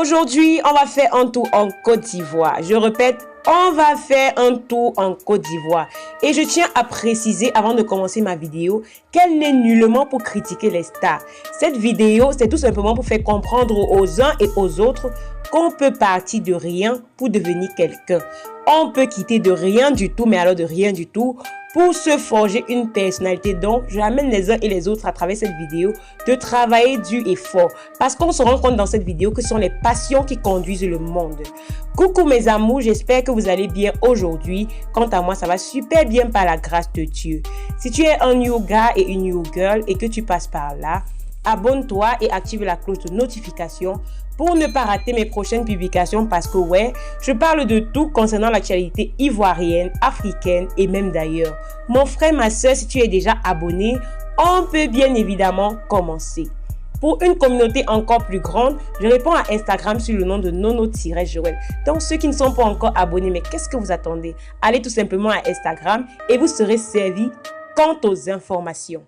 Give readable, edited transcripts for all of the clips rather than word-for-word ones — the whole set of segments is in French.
Aujourd'hui, on va faire un tour en Côte d'Ivoire. Je répète, on va faire un tour en Côte d'Ivoire. Et je tiens à préciser avant de commencer ma vidéo qu'elle n'est nullement pour critiquer les stars. Cette vidéo, c'est tout simplement pour faire comprendre aux uns et aux autres qu'on peut partir de rien pour devenir quelqu'un. On peut quitter de rien du tout, mais alors de rien du tout, pour se forger une personnalité. Donc, j'amène les uns et les autres à travers cette vidéo de travailler dur et fort. Parce qu'on se rend compte dans cette vidéo que ce sont les passions qui conduisent le monde. Coucou mes amours, j'espère que vous allez bien aujourd'hui. Quant à moi, ça va super bien par la grâce de Dieu. Si tu es un new guy et une new girl et que tu passes par là, abonne-toi et active la cloche de notification pour ne pas rater mes prochaines publications parce que ouais, je parle de tout concernant l'actualité ivoirienne, africaine et même d'ailleurs. Mon frère, ma soeur, si tu es déjà abonné, on peut bien évidemment commencer. Pour une communauté encore plus grande, je réponds à Instagram sur le nom de Nono-Joël. Donc ceux qui ne sont pas encore abonnés, mais qu'est-ce que vous attendez? Allez tout simplement à Instagram et vous serez servis quant aux informations.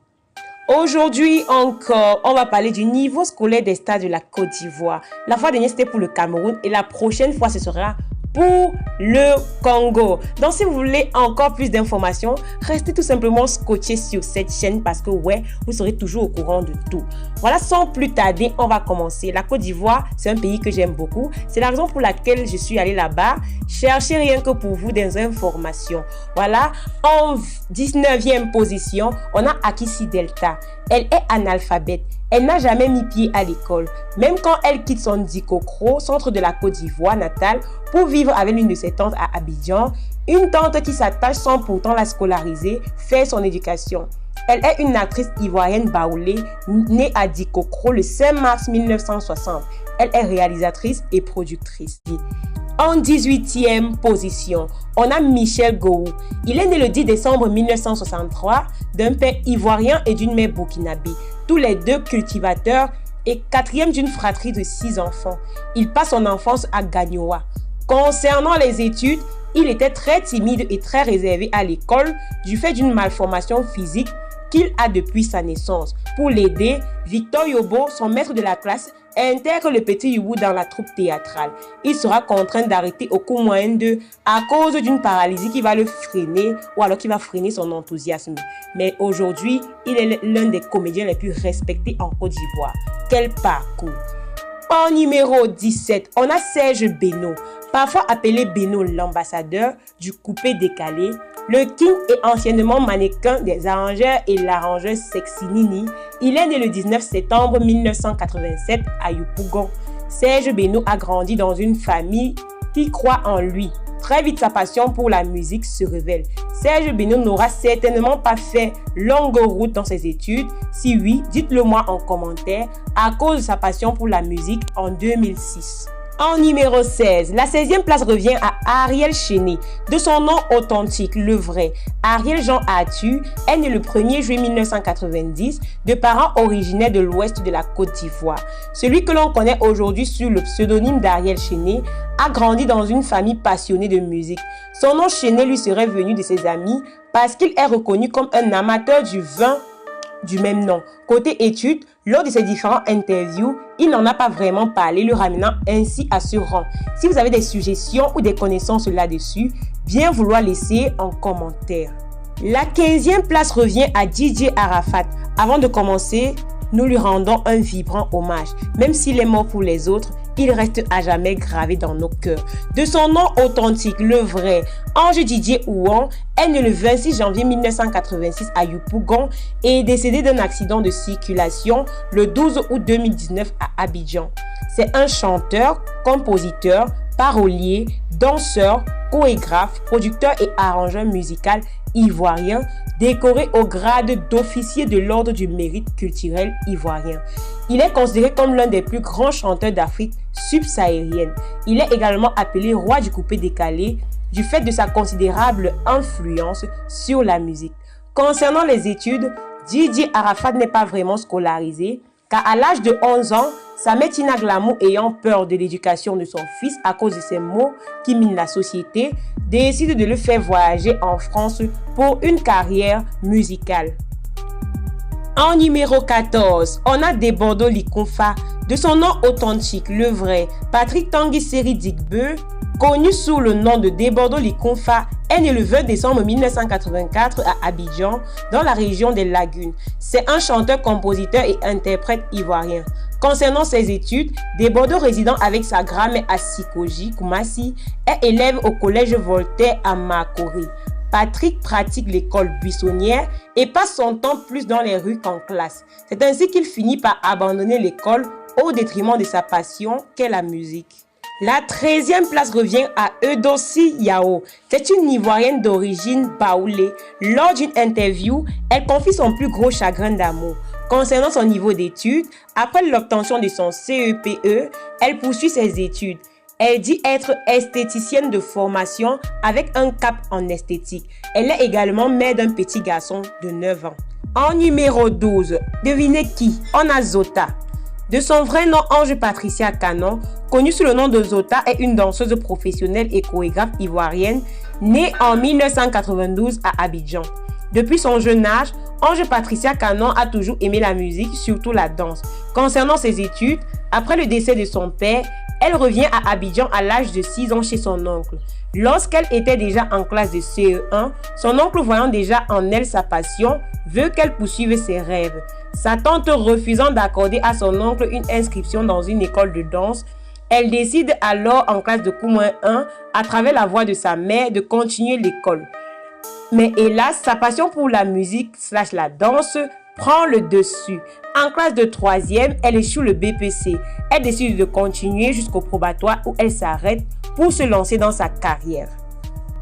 Aujourd'hui encore, on va parler du niveau scolaire des stars de la Côte d'Ivoire. La fois dernière, c'était pour le Cameroun et la prochaine fois, ce sera pour le Congo. Donc, si vous voulez encore plus d'informations, restez tout simplement scotché sur cette chaîne parce que, ouais, vous serez toujours au courant de tout. Voilà, sans plus tarder, on va commencer. La Côte d'Ivoire, c'est un pays que j'aime beaucoup. C'est la raison pour laquelle je suis allée là-bas. Cherchez rien que pour vous des informations. Voilà, en 19e position, on a Akissi Delta. Elle est analphabète. Elle n'a jamais mis pied à l'école. Même quand elle quitte son Dikokro, centre de la Côte d'Ivoire natale, pour vivre avec l'une de ses tantes à Abidjan, une tante qui s'attache sans pourtant la scolariser, fait son éducation. Elle est une actrice ivoirienne baoulée, née à Dikokro le 5 mars 1960. Elle est réalisatrice et productrice. En 18e position, on a Michel Gowou. Il est né le 10 décembre 1963 d'un père ivoirien et d'une mère burkinabé, tous les deux cultivateurs et quatrième d'une fratrie de 6 enfants. Il passe son enfance à Gagnoa. Concernant les études, il était très timide et très réservé à l'école du fait d'une malformation physique qu'il a depuis sa naissance. Pour l'aider, Victor Yobo, son maître de la classe, intègre le petit Youbou dans la troupe théâtrale. Il sera contraint d'arrêter au cours moyen de à cause d'une paralysie qui va le freiner ou alors qui va freiner son enthousiasme. Mais aujourd'hui, il est l'un des comédiens les plus respectés en Côte d'Ivoire. Quel parcours! En numéro 17, on a Serge Beno, parfois appelé Beno l'ambassadeur du coupé décalé. Le King est anciennement mannequin des arrangeurs et l'arrangeur Sexy Nini. Il est né le 19 septembre 1987 à Yopougon. Serge Beno a grandi dans une famille qui croit en lui. Très vite, sa passion pour la musique se révèle. Serge Beno n'aura certainement pas fait longue route dans ses études. Si oui, dites-le moi en commentaire à cause de sa passion pour la musique en 2006. En numéro 16, la 16e place revient à Ariel Chéné. De son nom authentique, le vrai, Ariel Jean Atu est né le 1er juillet 1990 de parents originaires de l'ouest de la Côte d'Ivoire. Celui que l'on connaît aujourd'hui sous le pseudonyme d'Ariel Chéné a grandi dans une famille passionnée de musique. Son nom Chéné lui serait venu de ses amis parce qu'il est reconnu comme un amateur du vin du même nom. Côté études, lors de ses différentes interviews, il n'en a pas vraiment parlé, le ramenant ainsi à ce rang. Si vous avez des suggestions ou des connaissances là-dessus, bien vouloir laisser en commentaire. La 15e place revient à DJ Arafat. Avant de commencer, nous lui rendons un vibrant hommage. Même s'il est mort pour les autres, il reste à jamais gravé dans nos cœurs. De son nom authentique, le vrai, Ange Didier Ouan est né le 26 janvier 1986 à Yopougon et est décédé d'un accident de circulation le 12 août 2019 à Abidjan. C'est un chanteur, compositeur, parolier, danseur, chorégraphe, producteur et arrangeur musical ivoirien, décoré au grade d'officier de l'ordre du mérite culturel ivoirien. Il est considéré comme l'un des plus grands chanteurs d'Afrique subsaharienne. Il est également appelé roi du coupé décalé du fait de sa considérable influence sur la musique. Concernant les études, DJ Arafat n'est pas vraiment scolarisé car à l'âge de 11 ans, sa mère Tina Glamour, ayant peur de l'éducation de son fils à cause de ses mots qui minent la société, décide de le faire voyager en France pour une carrière musicale. En numéro 14, on a Desbordeaux Likonfa. De son nom authentique, le vrai, Patrick Tanguy Seri Digbe, connu sous le nom de Debordo Likonfa, est né le 20 décembre 1984 à Abidjan, dans la région des Lagunes. C'est un chanteur, compositeur et interprète ivoirien. Concernant ses études, Debordo, résidant avec sa grand-mère à Sikoji, Koumassi, est élève au collège Voltaire à Makori. Patrick pratique l'école buissonnière et passe son temps plus dans les rues qu'en classe. C'est ainsi qu'il finit par abandonner l'école au détriment de sa passion qu'est la musique. La 13e place revient à Eudossi Yao. C'est une Ivoirienne d'origine baoulée. Lors d'une interview, elle confie son plus gros chagrin d'amour. Concernant son niveau d'études, après l'obtention de son CEPE, elle poursuit ses études. Elle dit être esthéticienne de formation avec un cap en esthétique. Elle est également mère d'un petit garçon de 9 ans. En numéro 12, devinez qui? On a Zota. De son vrai nom, Ange Patricia Canon, connue sous le nom de Zota, est une danseuse professionnelle et chorégraphe ivoirienne, née en 1992 à Abidjan. Depuis son jeune âge, Ange Patricia Canon a toujours aimé la musique, surtout la danse. Concernant ses études, après le décès de son père, elle revient à Abidjan à l'âge de 6 ans chez son oncle. Lorsqu'elle était déjà en classe de CE1, son oncle, voyant déjà en elle sa passion, veut qu'elle poursuive ses rêves. Sa tante refusant d'accorder à son oncle une inscription dans une école de danse, elle décide alors en classe de Q-1, à travers la voix de sa mère, de continuer l'école. Mais hélas, sa passion pour la musique / la danse prend le dessus. En classe de 3e, elle échoue le BPC. Elle décide de continuer jusqu'au probatoire où elle s'arrête pour se lancer dans sa carrière.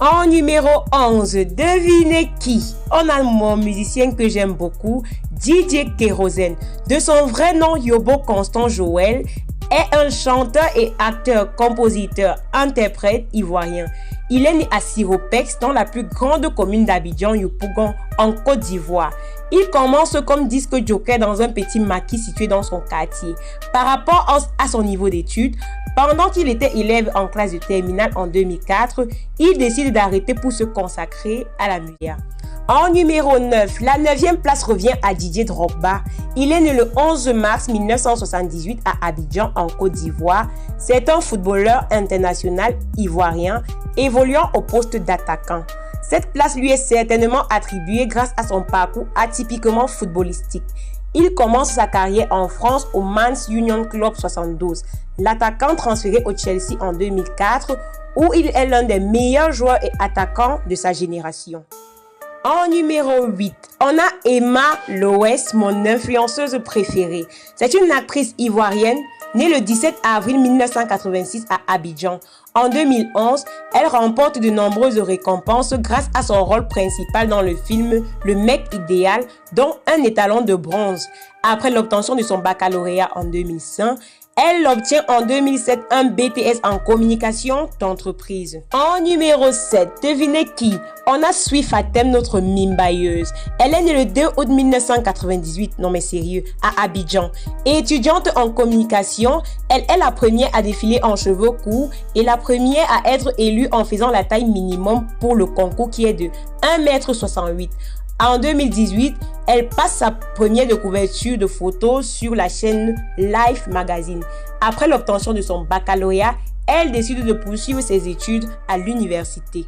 En numéro 11, devinez qui? On a mon musicien que j'aime beaucoup, Didier Kérosène. De son vrai nom, Yobo Constant Joël, est un chanteur et acteur, compositeur, interprète ivoirien. Il est né à Siropex, dans la plus grande commune d'Abidjan, Yopougon, en Côte d'Ivoire. Il commence comme disque jockey dans un petit maquis situé dans son quartier. Par rapport à son niveau d'études, pendant qu'il était élève en classe de terminale en 2004, il décide d'arrêter pour se consacrer à la musique. En numéro 9, la 9e place revient à Didier Drogba. Il est né le 11 mars 1978 à Abidjan, en Côte d'Ivoire. C'est un footballeur international ivoirien évoluant au poste d'attaquant. Cette place lui est certainement attribuée grâce à son parcours atypiquement footballistique. Il commence sa carrière en France au Mans Union Club 72. L'attaquant transféré au Chelsea en 2004, où il est l'un des meilleurs joueurs et attaquants de sa génération. En numéro 8, on a Emma Loès, mon influenceuse préférée. C'est une actrice ivoirienne née le 17 avril 1986 à Abidjan. En 2011, elle remporte de nombreuses récompenses grâce à son rôle principal dans le film Le Mec Idéal, dont un étalon de bronze. Après l'obtention de son baccalauréat en 2005, elle obtient en 2007 un BTS en communication d'entreprise. En numéro 7, devinez qui? On a Sui Fatem, notre mimbailleuse. Elle est née le 2 août 1998, non mais sérieux, à Abidjan. Étudiante en communication, elle est la première à défiler en cheveux courts et la première à être élue en faisant la taille minimum pour le concours qui est de 1,68 m. En 2018, elle passe sa première de couverture de photos sur la chaîne Life Magazine. Après l'obtention de son baccalauréat, elle décide de poursuivre ses études à l'université.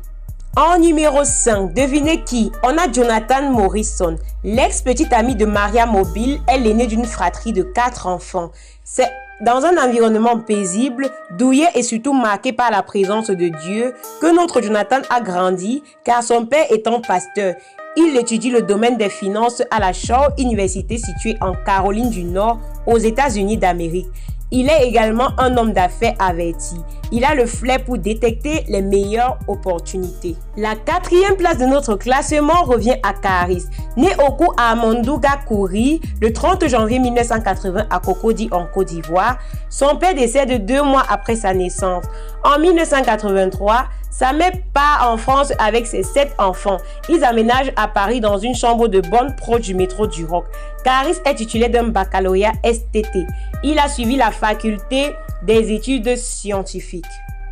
En numéro 5, devinez qui? On a Jonathan Morrison. L'ex-petite amie de Maria Mobile est l'aînée d'une fratrie de 4 enfants. C'est dans un environnement paisible, douillet et surtout marqué par la présence de Dieu que notre Jonathan a grandi, car son père étant pasteur. Il étudie le domaine des finances à la Shaw University située en Caroline du Nord, aux États-Unis d'Amérique. Il est également un homme d'affaires averti. Il a le flair pour détecter les meilleures opportunités. La 4e place de notre classement revient à Caris. Né Oku Amandouga Kouri le 30 janvier 1980 à Cocody en Côte d'Ivoire, son père décède 2 mois après sa naissance. En 1983, sa mère part en France avec ses 7 enfants. Ils aménagent à Paris dans une chambre de bonne proche du métro du Roc. Caris est titulaire d'un baccalauréat STT. Il a suivi la faculté des études scientifiques.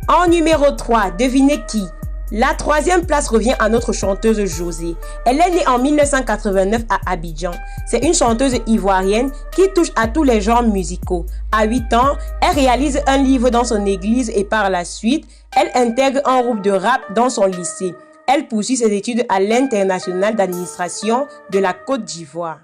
En numéro 3, devinez qui? La troisième place revient à notre chanteuse Josée. Elle est née en 1989 à Abidjan. C'est une chanteuse ivoirienne qui touche à tous les genres musicaux. À 8 ans, elle réalise un livre dans son église et par la suite, elle intègre un groupe de rap dans son lycée. Elle poursuit ses études à l'International d'administration de la Côte d'Ivoire.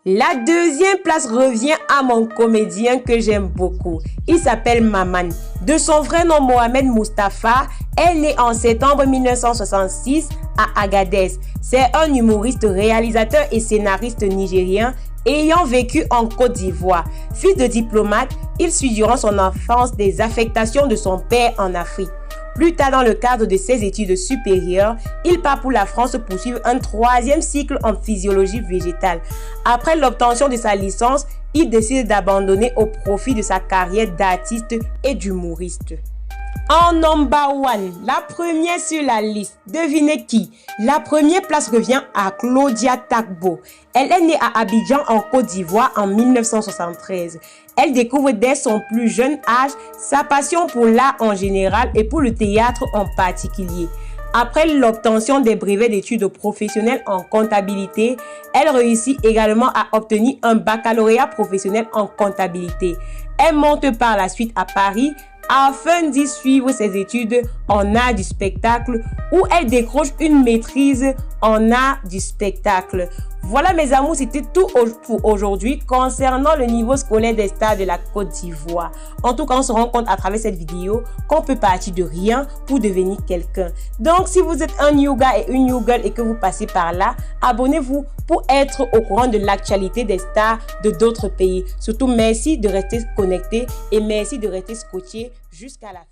La deuxième place revient à mon comédien que j'aime beaucoup. Il s'appelle Maman. De son vrai nom Mohamed Mustafa, est né en septembre 1966 à Agadez. C'est un humoriste, réalisateur et scénariste nigérien ayant vécu en Côte d'Ivoire. Fils de diplomate, il suit durant son enfance des affectations de son père en Afrique. Plus tard, dans le cadre de ses études supérieures, il part pour la France poursuivre un troisième cycle en physiologie végétale. Après l'obtention de sa licence, il décide d'abandonner au profit de sa carrière d'artiste et d'humoriste. En number one, la première sur la liste, devinez qui? La première place revient à Claudia Tagbo. Elle est née à Abidjan en Côte d'Ivoire en 1973. Elle découvre dès son plus jeune âge sa passion pour l'art en général et pour le théâtre en particulier. Après l'obtention des brevets d'études professionnelles en comptabilité, elle réussit également à obtenir un baccalauréat professionnel en comptabilité. Elle monte par la suite à Paris afin d'y suivre ses études en art du spectacle où elle décroche une maîtrise en art du spectacle. Voilà mes amours, c'était tout pour aujourd'hui concernant le niveau scolaire des stars de la Côte d'Ivoire. En tout cas, on se rend compte à travers cette vidéo qu'on peut partir de rien pour devenir quelqu'un. Donc, si vous êtes un new gars et une new girl et que vous passez par là, abonnez-vous pour être au courant de l'actualité des stars de d'autres pays. Surtout, merci de rester connecté et merci de rester scotché jusqu'à la fin.